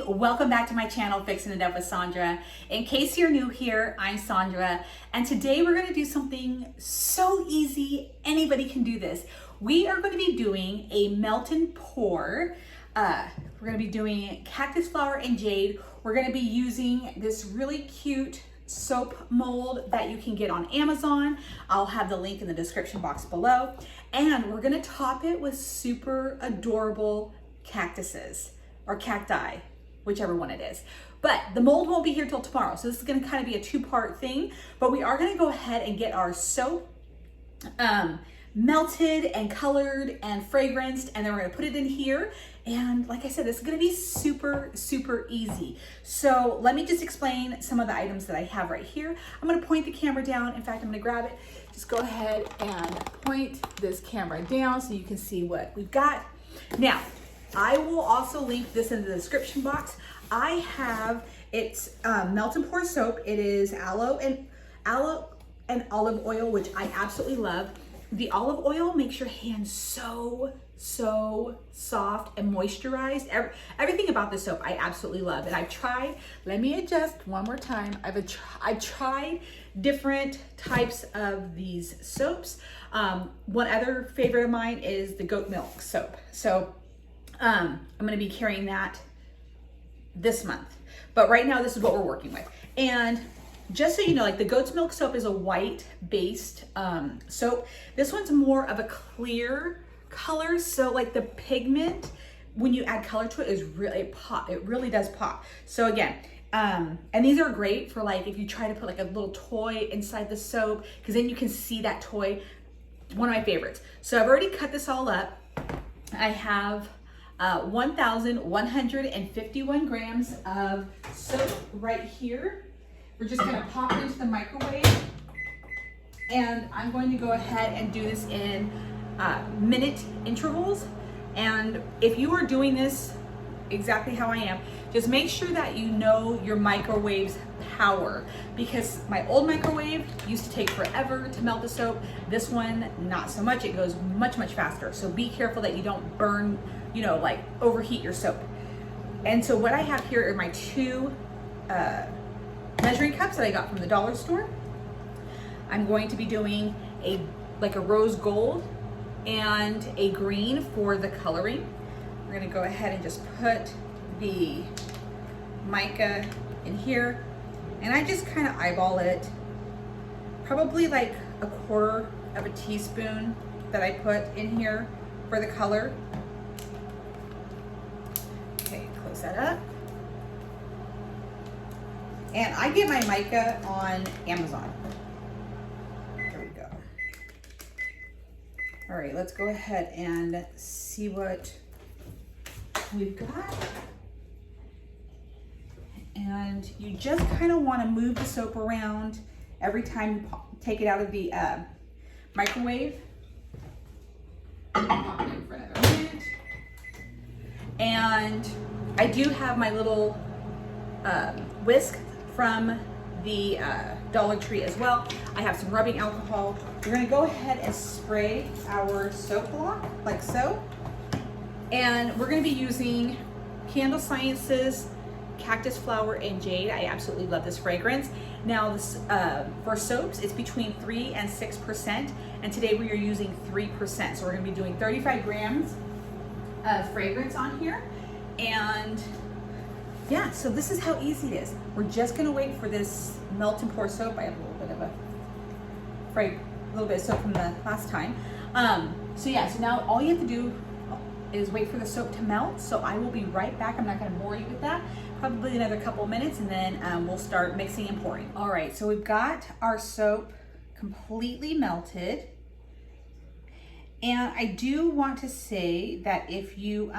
welcome back to my channel, Fixing It Up with Sandra. In case you're new here, I'm Sandra, and today we're gonna do something so easy, anybody can do this. We are gonna be doing a melt and pour. We're gonna be doing cactus flower and jade. We're gonna be using this really cute soap mold that you can get on Amazon. I'll have the link in the description box below. And we're gonna top it with super adorable cactuses or cacti, whichever one it is. But the mold won't be here till tomorrow. So this is gonna kind of be a two-part thing, but we are gonna go ahead and get our soap melted and colored and fragranced, and then we're gonna put it in here. And like I said, this is gonna be super, super easy. So let me just explain some of the items that I have right here. I'm gonna point the camera down. In fact, I'm gonna grab it. Just go ahead and point this camera down so you can see what we've got. Now, I will also link this in the description box. I have, it's melt and pour soap. It is aloe and olive oil, which I absolutely love. The olive oil makes your hands so soft and moisturized. Everything about the soap I absolutely love. And I've tried, let me adjust one more time. I've tried different types of these soaps. One other favorite of mine is the goat milk soap. So I'm gonna be carrying that this month. But right now, this is what we're working with. And just so you know, like the goat's milk soap is a white based soap. This one's more of a clear color. So like the pigment, when you add color to it, is really pop. It really does pop. So again, and these are great for like, if you try to put like a little toy inside the soap, because then you can see that toy. One of my favorites. So I've already cut this all up. I have 1,151 grams of soap right here. We're just gonna pop it into the microwave, and I'm going to go ahead and do this in minute intervals. And if you are doing this exactly how I am, just make sure that you know your microwave's power, because my old microwave used to take forever to melt the soap. This one, not so much. It goes much faster. So be careful that you don't burn, you know, like overheat your soap. And so what I have here are my two measuring cups that I got from the dollar store. I'm going to be doing a rose gold and a green for the coloring. We're gonna go ahead and just put the mica in here, and I just kind of eyeball it, probably like a quarter of a teaspoon that I put in here for the color. Okay, close that up. And I get my mica on Amazon. There we go. All right, let's go ahead and see what we've got. And you just kind of want to move the soap around every time you take it out of the microwave. Pop it in for another minute. And I do have my little whisk from the Dollar Tree as well. I have some rubbing alcohol. We're gonna go ahead and spray our soap block like so. And we're gonna be using Candle Sciences Cactus Flower and Jade. I absolutely love this fragrance. Now this, for soaps, it's between 3 and 6%. And today we are using 3%. So we're gonna be doing 35 grams of fragrance on here. And yeah, so this is how easy it is. We're just gonna wait for this melt and pour soap. I have a little bit of soap from the last time. So yeah, so now all you have to do is wait for the soap to melt. So I will be right back. I'm not gonna bore you with that. Probably another couple of minutes, and then we'll start mixing and pouring. All right, so we've got our soap completely melted. And I do want to say that if you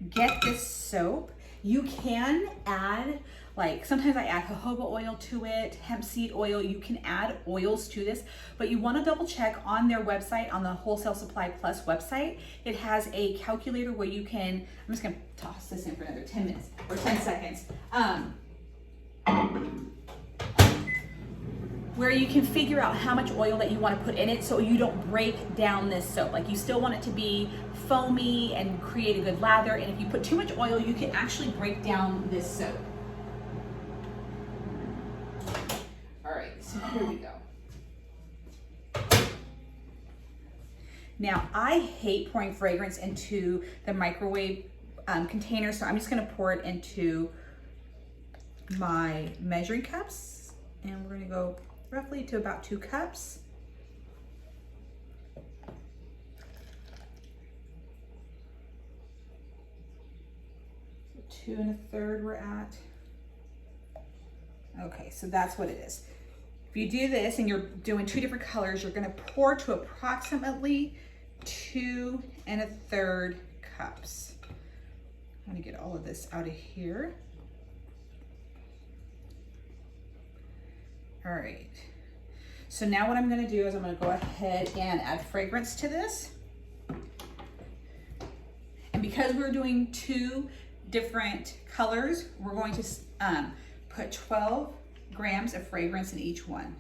get this soap, you can add, like sometimes I add jojoba oil to it, hemp seed oil. You can add oils to this, but you want to double check on their website, on the Wholesale Supply Plus website. It has a calculator where you can, I'm just gonna toss this in for another 10 minutes or 10 seconds. where you can figure out how much oil that you want to put in it so you don't break down this soap. Like, you still want it to be foamy and create a good lather, and if you put too much oil, you can actually break down this soap. All right, so here we go. Now, I hate pouring fragrance into the microwave container, so I'm just gonna pour it into my measuring cups, and we're gonna go roughly to about 2 cups. So 2 1/3 we're at. Okay, so that's what it is. If you do this and you're doing 2 different colors, you're gonna pour to approximately 2 1/3 cups. I'm gonna get all of this out of here. All right, so now what I'm gonna do is I'm gonna go ahead and add fragrance to this. And because we're doing 2 different colors, we're going to put 12 grams of fragrance in each one.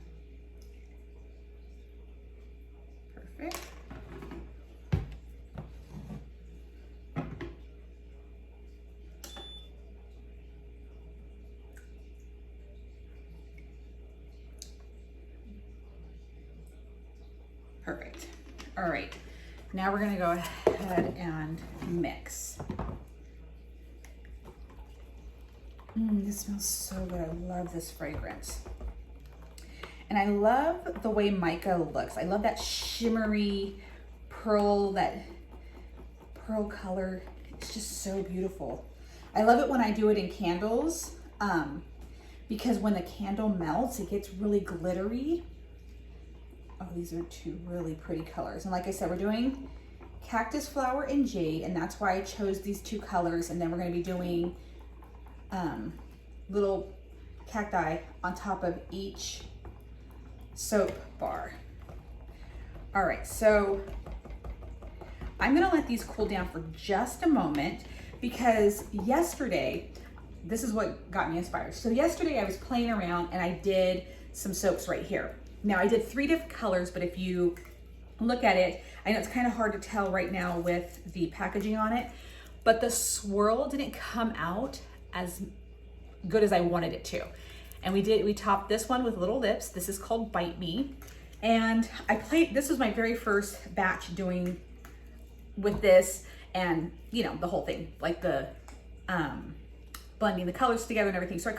Perfect. Perfect. All right, now we're gonna go ahead and mix. This smells so good. I love this fragrance. And I love the way mica looks. I love that shimmery pearl, that pearl color. It's just so beautiful. I love it when I do it in candles because when the candle melts, it gets really glittery. Oh, these are 2 really pretty colors. And like I said, we're doing cactus flower and jade, and that's why I chose these 2 colors. And then we're gonna be doing little cacti on top of each soap bar. All right, so I'm gonna let these cool down for just a moment because yesterday, this is what got me inspired. So yesterday I was playing around and I did some soaps right here. Now I did 3 different colors, but if you look at it, I know it's kind of hard to tell right now with the packaging on it, but the swirl didn't come out as good as I wanted it to. And we topped this one with little lips. This is called Bite Me. And this was my very first batch doing with this, and you know, the whole thing, like the blending the colors together and everything. So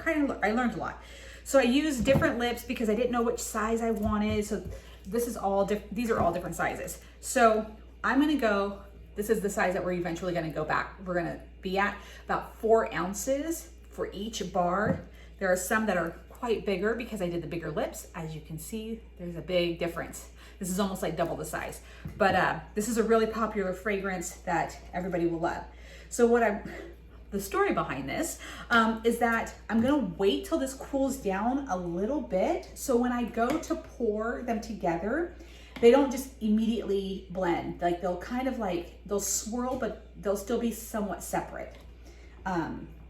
I learned a lot. So I used different lips because I didn't know which size I wanted. So these are all different sizes. So I'm gonna go, this is the size that we're eventually gonna go back. We're gonna be at about 4 ounces for each bar. There are some that are quite bigger because I did the bigger lips. As you can see, there's a big difference. This is almost like double the size. But this is a really popular fragrance that everybody will love. So the story behind this is that I'm gonna wait till this cools down a little bit. So when I go to pour them together, they don't just immediately blend. Like they'll swirl, but they'll still be somewhat separate.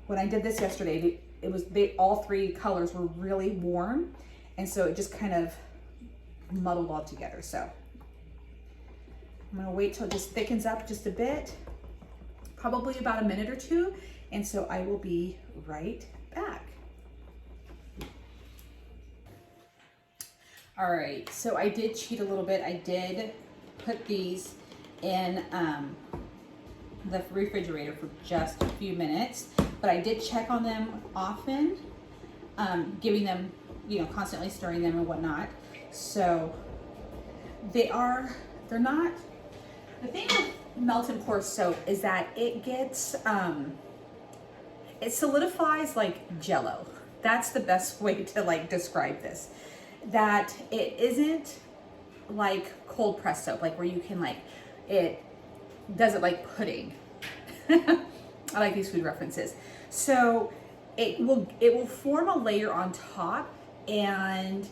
When I did this yesterday, all 3 colors were really warm. And so it just kind of muddled all together. So I'm gonna wait till it just thickens up just a bit, probably about a minute or 2. And so I will be right back. All right, so I did cheat a little bit. I did put these in the refrigerator for just a few minutes, but I did check on them often, giving them, constantly stirring them and whatnot. So they're not, the thing with melt and pour soap is that it gets, it solidifies like Jello. That's the best way to describe this. That it isn't like cold press soap, like where you can it does it like pudding. I like these food references. So it will form a layer on top, and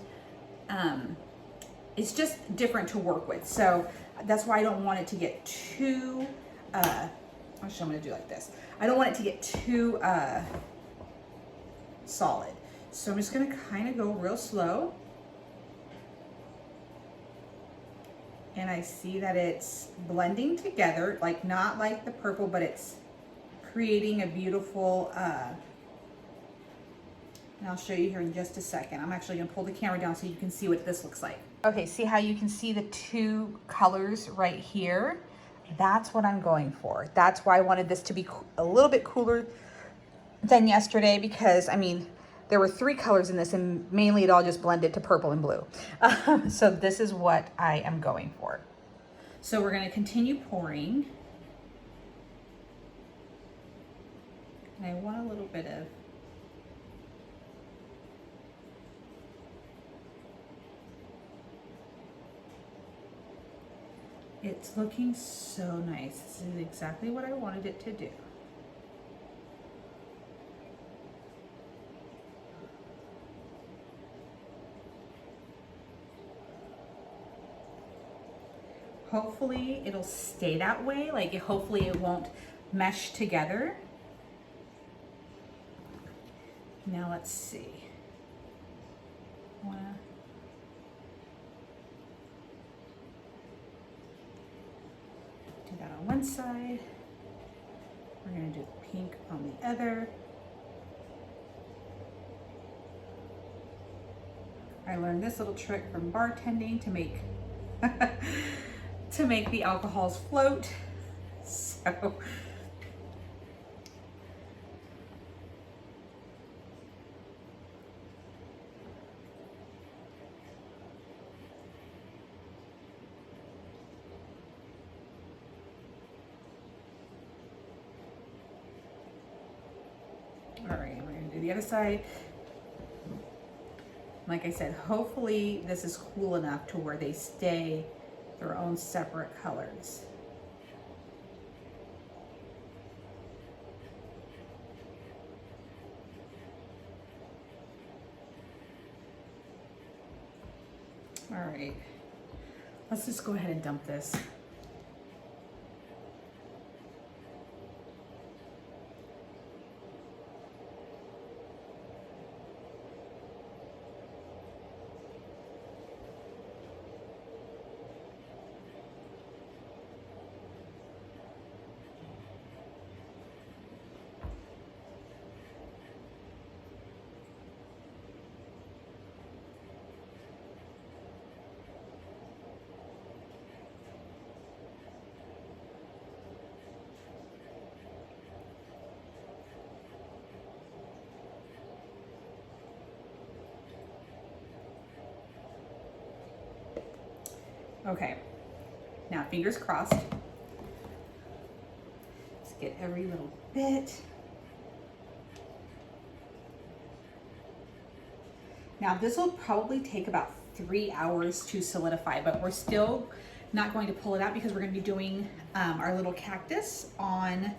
it's just different to work with. So that's why I don't want it to get too, actually I'm gonna do like this. I don't want it to get too solid. So I'm just gonna kind of go real slow. And I see that it's blending together, like not like the purple, but it's creating a beautiful, and I'll show you here in just a second. I'm actually gonna pull the camera down so you can see what this looks like. Okay, see how you can see the two colors right here? That's what I'm going for. That's why I wanted this to be a little bit cooler than yesterday, because I mean, there were 3 colors in this and mainly it all just blended to purple and blue. So this is what I am going for. So we're gonna continue pouring. And I want a little bit of it's looking so nice. This is exactly what I wanted it to do. Hopefully it'll stay that way. Like hopefully it won't mesh together. Now let's see. Do that on one side. We're gonna do pink on the other. I learned this little trick from bartending to make to make the alcohols float. So all right, we're gonna do the other side. Like I said, hopefully this is cool enough to where they stay their own separate colors. All right, let's just go ahead and dump this. Okay, now fingers crossed. Let's get every little bit. Now this will probably take about 3 hours to solidify, but we're still not going to pull it out because we're going to be doing our little cactus on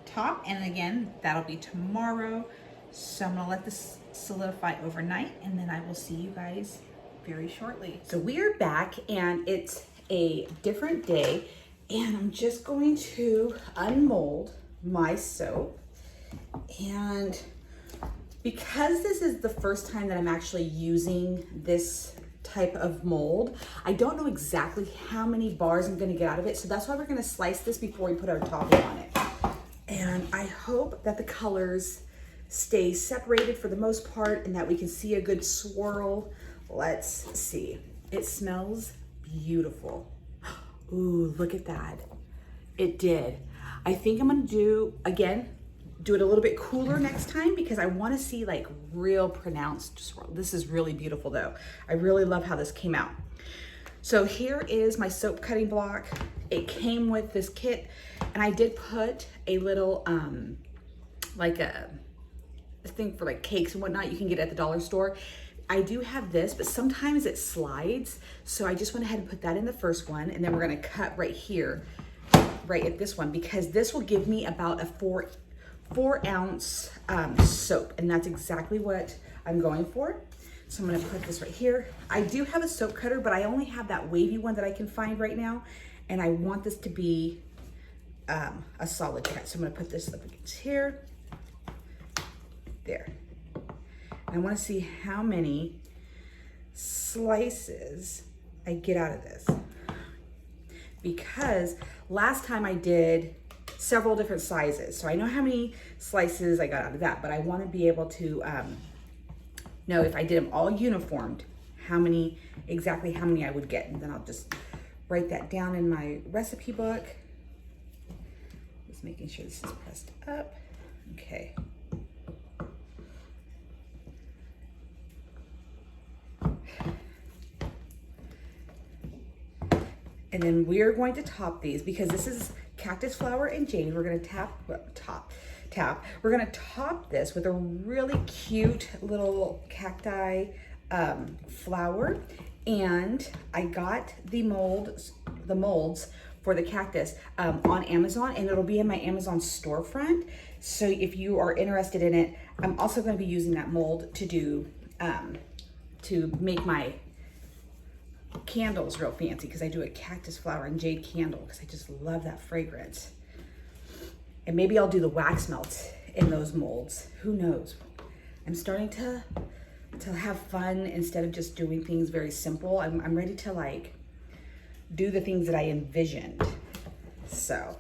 top. And again, that'll be tomorrow. So I'm gonna let this solidify overnight and then I will see you guys very shortly. So we are back and it's a different day and I'm just going to unmold my soap. And because this is the first time that I'm actually using this type of mold, I don't know exactly how many bars I'm gonna get out of it. So that's why we're gonna slice this before we put our topping on it. And I hope that the colors stay separated for the most part and that we can see a good swirl. Let's see. It smells beautiful. Ooh, look at that. It did. I think I'm gonna do it a little bit cooler next time because I wanna see like real pronounced swirl. This is really beautiful though. I really love how this came out. So here is my soap cutting block. It came with this kit and I did put a little, like a thing for like cakes and whatnot you can get at the dollar store. I do have this, but sometimes it slides. So I just went ahead and put that in the first one. And then we're gonna cut right here, right at this one, because this will give me about a four ounce soap. And that's exactly what I'm going for. So I'm gonna put this right here. I do have a soap cutter, but I only have that wavy one that I can find right now. And I want this to be a solid cut. So I'm gonna put this up against here, there. I want to see how many slices I get out of this. because last time I did several different sizes. So I know how many slices I got out of that, but I want to be able to know if I did them all uniformed, exactly how many I would get. And then I'll just write that down in my recipe book. Just making sure this is pressed up. Okay. And then we are going to top these because this is cactus flower and jade. We're going to tap. We're going to top this with a really cute little cacti flower. And I got the molds for the cactus on Amazon, and it'll be in my Amazon storefront. So if you are interested in it, I'm also going to be using that mold to do to make my candles real fancy, because I do a cactus flower and jade candle because I just love that fragrance. And maybe I'll do the wax melts in those molds. Who knows? I'm starting to have fun instead of just doing things very simple. I'm ready to like do the things that I envisioned. So,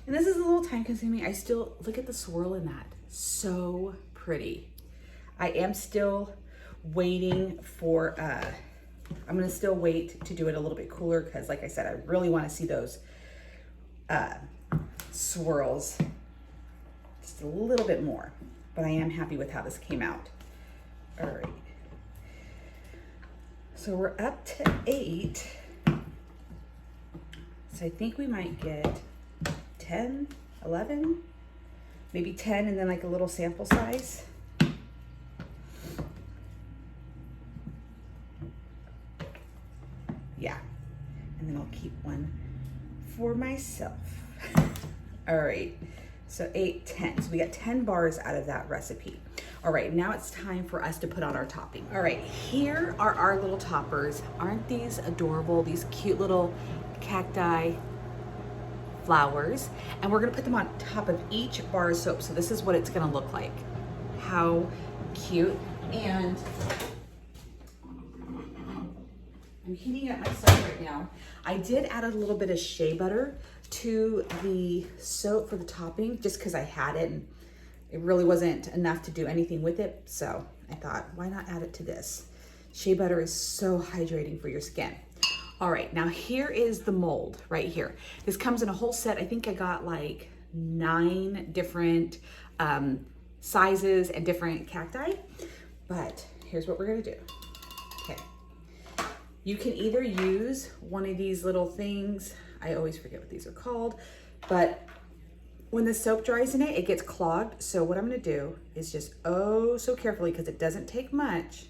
and this is a little time consuming. I still look at the swirl in that. So pretty. I am still waiting for I'm gonna still wait to do it a little bit cooler because, like I said, I really want to see those swirls just a little bit more. But I am happy with how this came out. All right. So we're up to 8. So I think we might get 10, 11, maybe 10, and then like a little sample size. Yeah, and then I'll keep one for myself. All right, so 8, 10. So we got 10 bars out of that recipe. All right, now it's time for us to put on our topping. All right, here are our little toppers. Aren't these adorable? These cute little cacti flowers. And we're gonna put them on top of each bar of soap. So this is what it's gonna look like. How cute. And I'm heating up my soap right now. I did add a little bit of shea butter to the soap for the topping just because I had it and it really wasn't enough to do anything with it. So I thought, why not add it to this? Shea butter is so hydrating for your skin. All right, now here is the mold right here. This comes in a whole set. I think I got like 9 different sizes and different cacti, but here's what we're gonna do. Okay. You can either use one of these little things. I always forget what these are called, but when the soap dries in it, it gets clogged. So what I'm gonna do is just, oh, so carefully, because it doesn't take much,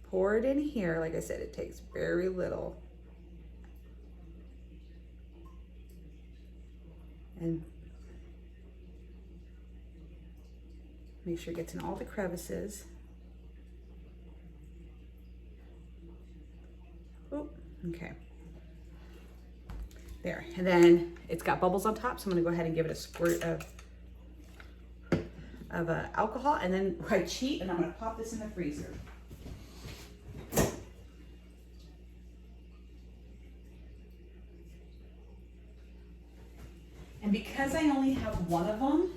pour it in here. Like I said, it takes very little. And make sure it gets in all the crevices. Oh, okay. There, and then it's got bubbles on top, so I'm gonna go ahead and give it a squirt of alcohol, and then I cheat, and I'm gonna pop this in the freezer. And because I only have one of them,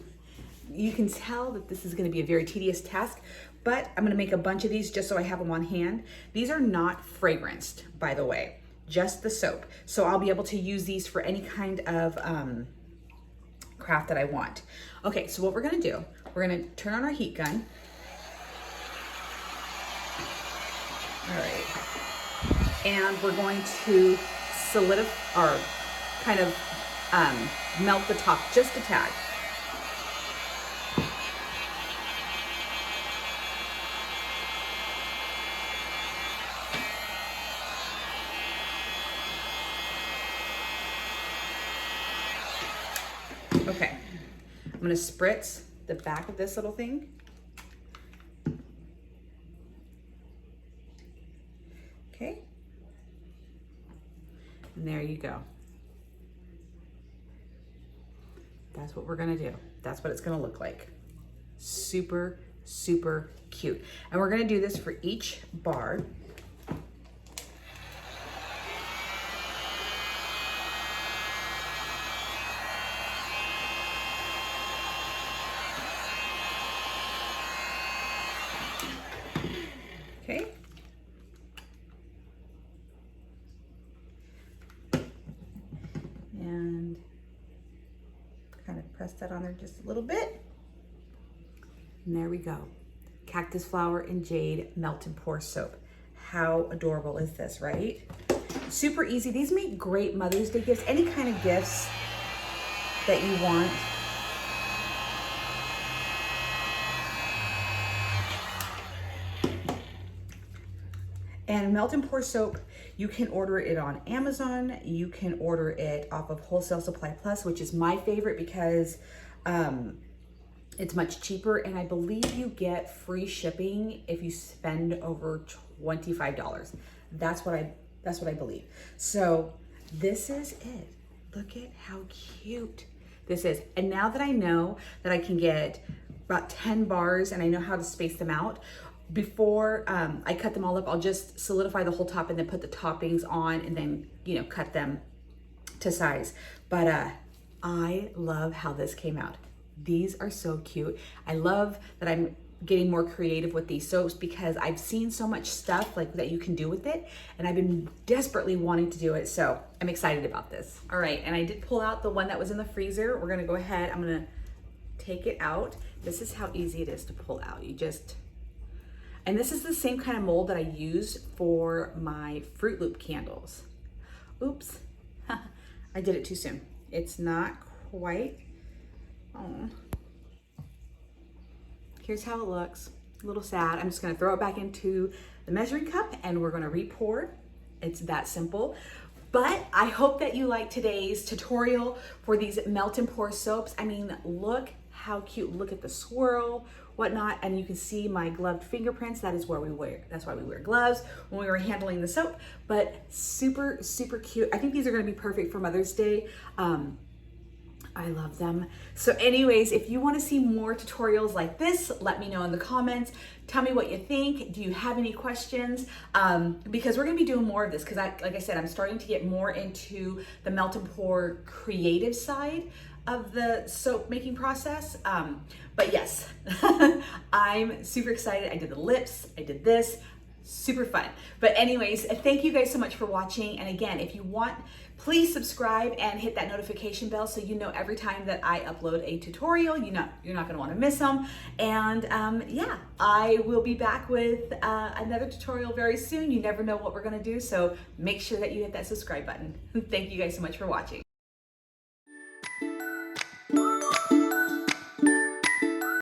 you can tell that this is gonna be a very tedious task, but I'm gonna make a bunch of these just so I have them on hand. These are not fragranced, by the way, just the soap. So I'll be able to use these for any kind of craft that I want. Okay, so what we're gonna do, we're gonna turn on our heat gun. All right, and we're going to solidify, or kind of melt the top just a tad. Okay, I'm gonna spritz the back of this little thing. Okay, and there you go. That's what we're gonna do. That's what it's gonna look like. Super, super cute. And we're gonna do this for each bar. and kind of press that on there just a little bit. And there we go. Cactus flower and Jade melt and pour soap. How adorable is this, right? Super easy. These make great Mother's Day gifts, any kind of gifts that you want. And melt and pour soap, you can order it on Amazon. You can order it off of Wholesale Supply Plus, which is my favorite because it's much cheaper, and I believe you get free shipping if you spend over $25. That's what I believe. So this is it. Look at how cute this is. And now that I know that I can get about 10 bars and I know how to space them out, before I cut them all up, I'll just solidify the whole top and then put the toppings on and then, you know, cut them to size. But I love how this came out. These are so cute. I love that I'm getting more creative with these soaps because I've seen so much stuff like that you can do with it, and I've been desperately wanting to do it. So I'm excited about this. All right, and I did pull out the one that was in the freezer. We're gonna go ahead, I'm gonna take it out. This is how easy it is to pull out. And this is the same kind of mold that I use for my Fruit Loop candles. Oops, I did it too soon. It's not quite, oh. Here's how it looks, a little sad. I'm just gonna throw it back into the measuring cup and we're gonna re-pour. It's that simple. But I hope that you like today's tutorial for these melt and pour soaps. I mean, look how cute. Look at the swirl, whatnot, and you can see my gloved fingerprints. That's why we wear gloves when we were handling the soap. But super, super cute. I think these are gonna be perfect for Mother's Day. I love them. So anyways, if you want to see more tutorials like this, let me know in the comments. Tell me what you think. Do you have any questions? Because we're going to be doing more of this because like I said, I'm starting to get more into the melt and pour creative side of the soap making process. But yes, I'm super excited. I did the lips, I did this. Super fun. But anyways, thank you guys so much for watching. And again, if you want, please subscribe and hit that notification bell so you know every time that I upload a tutorial. You're not going to want to miss them. And yeah, I will be back with another tutorial very soon. You never know what we're going to do, so make sure that you hit that subscribe button. Thank you guys so much for watching.